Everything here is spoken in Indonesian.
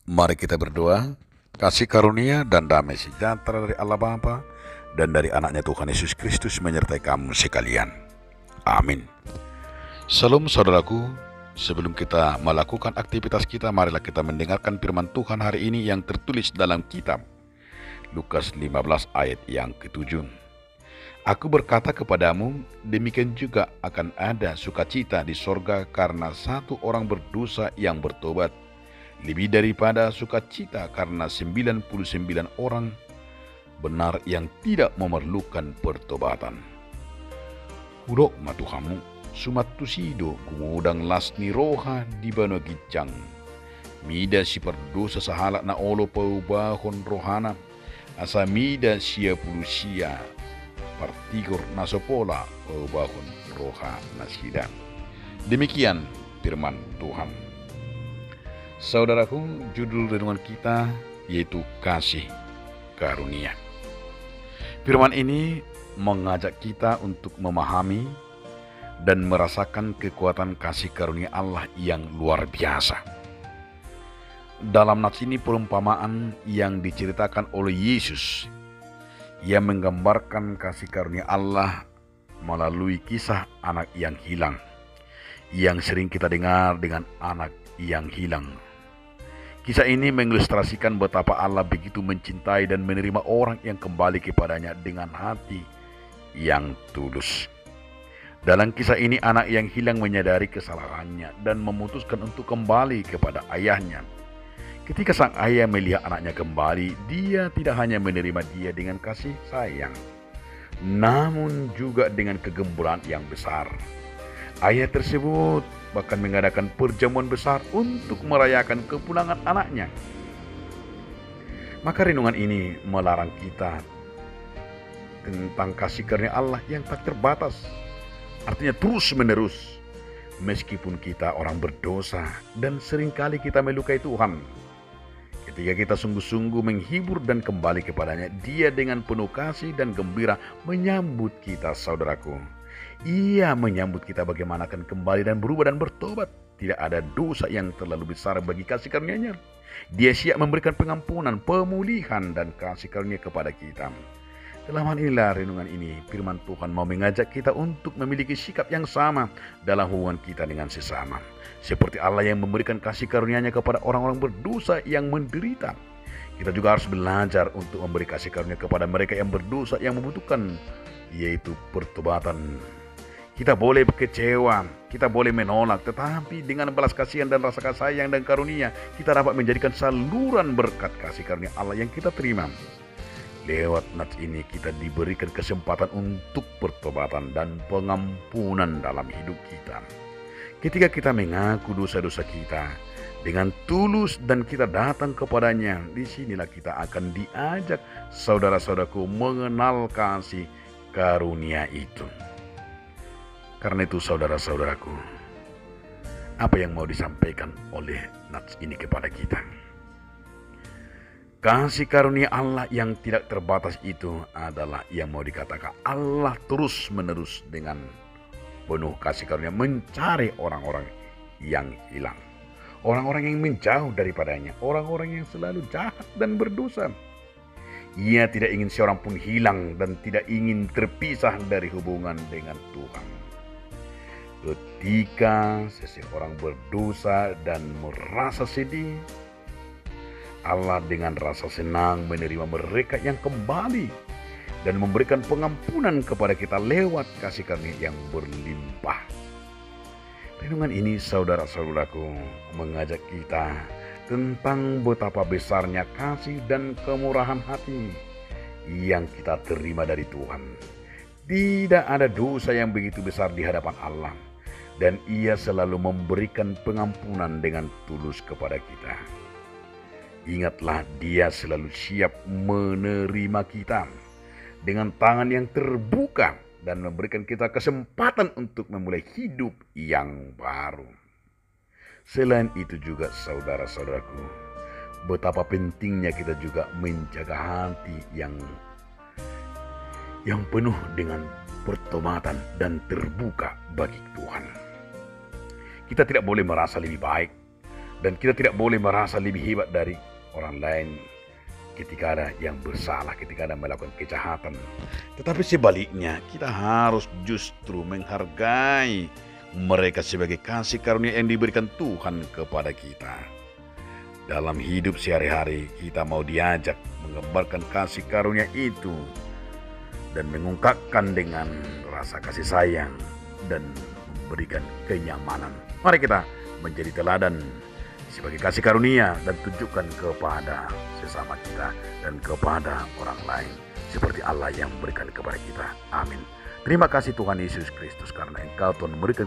Mari kita berdoa. Kasih karunia dan damai sejahtera dari Allah Bapa dan dari anaknya Tuhan Yesus Kristus menyertai kamu sekalian. Amin. Salam saudaraku, sebelum kita melakukan aktivitas kita, marilah kita mendengarkan firman Tuhan hari ini yang tertulis dalam kitab Lukas 15 ayat yang ke-7. Aku berkata kepadamu, demikian juga akan ada sukacita di sorga karena satu orang berdosa yang bertobat, lebih daripada sukacita karena 99 orang benar yang tidak memerlukan pertobatan. Hudok matuhamu, sumat tusido kumudang lasni roha di bano gicang. Mida si perdosa sahalak na olo paubahon rohana, asa mida sia pulusia, partigor nasopola paubahon roha nasidang. Demikian firman Tuhan. Saudaraku, judul renungan kita yaitu kasih karunia. Firman ini mengajak kita untuk memahami dan merasakan kekuatan kasih karunia Allah yang luar biasa. Dalam nats ini perumpamaan yang diceritakan oleh Yesus. Ia menggambarkan kasih karunia Allah melalui kisah anak yang hilang, yang sering kita dengar dengan anak yang hilang. Kisah ini mengilustrasikan betapa Allah begitu mencintai dan menerima orang yang kembali kepadanya dengan hati yang tulus. Dalam kisah ini anak yang hilang menyadari kesalahannya dan memutuskan untuk kembali kepada ayahnya. Ketika sang ayah melihat anaknya kembali, dia tidak hanya menerima dia dengan kasih sayang, namun juga dengan kegemburan yang besar. Ayah tersebut bahkan mengadakan perjamuan besar untuk merayakan kepulangan anaknya. Maka renungan ini melarang kita tentang kasih karunia Allah yang tak terbatas. Artinya terus menerus. Meskipun kita orang berdosa dan seringkali kita melukai Tuhan. Ketika kita sungguh-sungguh menghibur dan kembali kepadanya, Dia dengan penuh kasih dan gembira menyambut kita, saudaraku. Ia menyambut kita bagaimana akan kembali dan berubah dan bertobat. Tidak ada dosa yang terlalu besar bagi kasih karunia-Nya. Dia siap memberikan pengampunan, pemulihan, dan kasih karunia kepada kita. Dalam hal inilah renungan ini, firman Tuhan mau mengajak kita untuk memiliki sikap yang sama dalam hubungan kita dengan sesama. Seperti Allah yang memberikan kasih karunia-Nya kepada orang-orang berdosa yang menderita. Kita juga harus belajar untuk memberi kasih karunia kepada mereka yang berdosa yang membutuhkan, yaitu pertobatan. Kita boleh kecewa, kita boleh menolak, tetapi dengan balas kasihan dan rasa sayang dan karunia, kita dapat menjadikan saluran berkat kasih karunia Allah yang kita terima. Lewat nats ini kita diberikan kesempatan untuk pertobatan dan pengampunan dalam hidup kita. Ketika kita mengaku dosa-dosa kita dengan tulus dan kita datang kepadanya, disinilah kita akan diajak saudara-saudaraku mengenal kasih karunia itu. Karena itu saudara-saudaraku, apa yang mau disampaikan oleh nats ini kepada kita? Kasih karunia Allah yang tidak terbatas itu adalah yang mau dikatakan Allah terus menerus dengan penuh kasih karunia mencari orang-orang yang hilang. Orang-orang yang menjauh daripadanya, orang-orang yang selalu jahat dan berdosa. Ia tidak ingin seorang pun hilang dan tidak ingin terpisah dari hubungan dengan Tuhan. Ketika seseorang berdosa dan merasa sedih, Allah dengan rasa senang menerima mereka yang kembali dan memberikan pengampunan kepada kita lewat kasih karunia yang berlimpah. Renungan ini saudara-saudaraku mengajak kita tentang betapa besarnya kasih dan kemurahan hati yang kita terima dari Tuhan. Tidak ada dosa yang begitu besar di hadapan Allah, dan Ia selalu memberikan pengampunan dengan tulus kepada kita. Ingatlah, Dia selalu siap menerima kita dengan tangan yang terbuka dan memberikan kita kesempatan untuk memulai hidup yang baru. Selain itu juga saudara-saudaraku, betapa pentingnya kita juga menjaga hati yang penuh dengan pertobatan dan terbuka bagi Tuhan. Kita tidak boleh merasa lebih baik Dan kita tidak boleh merasa lebih hebat dari orang lain ketika ada yang bersalah, ketika ada melakukan kejahatan. Tetapi sebaliknya, kita harus justru menghargai mereka sebagai kasih karunia yang diberikan Tuhan kepada kita. Dalam hidup sehari-hari, kita mau diajak mengembarkan kasih karunia itu dan mengungkapkan dengan rasa kasih sayang dan memberikan kenyamanan. Mari kita menjadi teladan sebagai kasih karunia dan tunjukkan kepada sesama kita dan kepada orang lain seperti Allah yang memberikan kepada kita. Amin. Terima kasih Tuhan Yesus Kristus karena Engkau Tuhan memberikan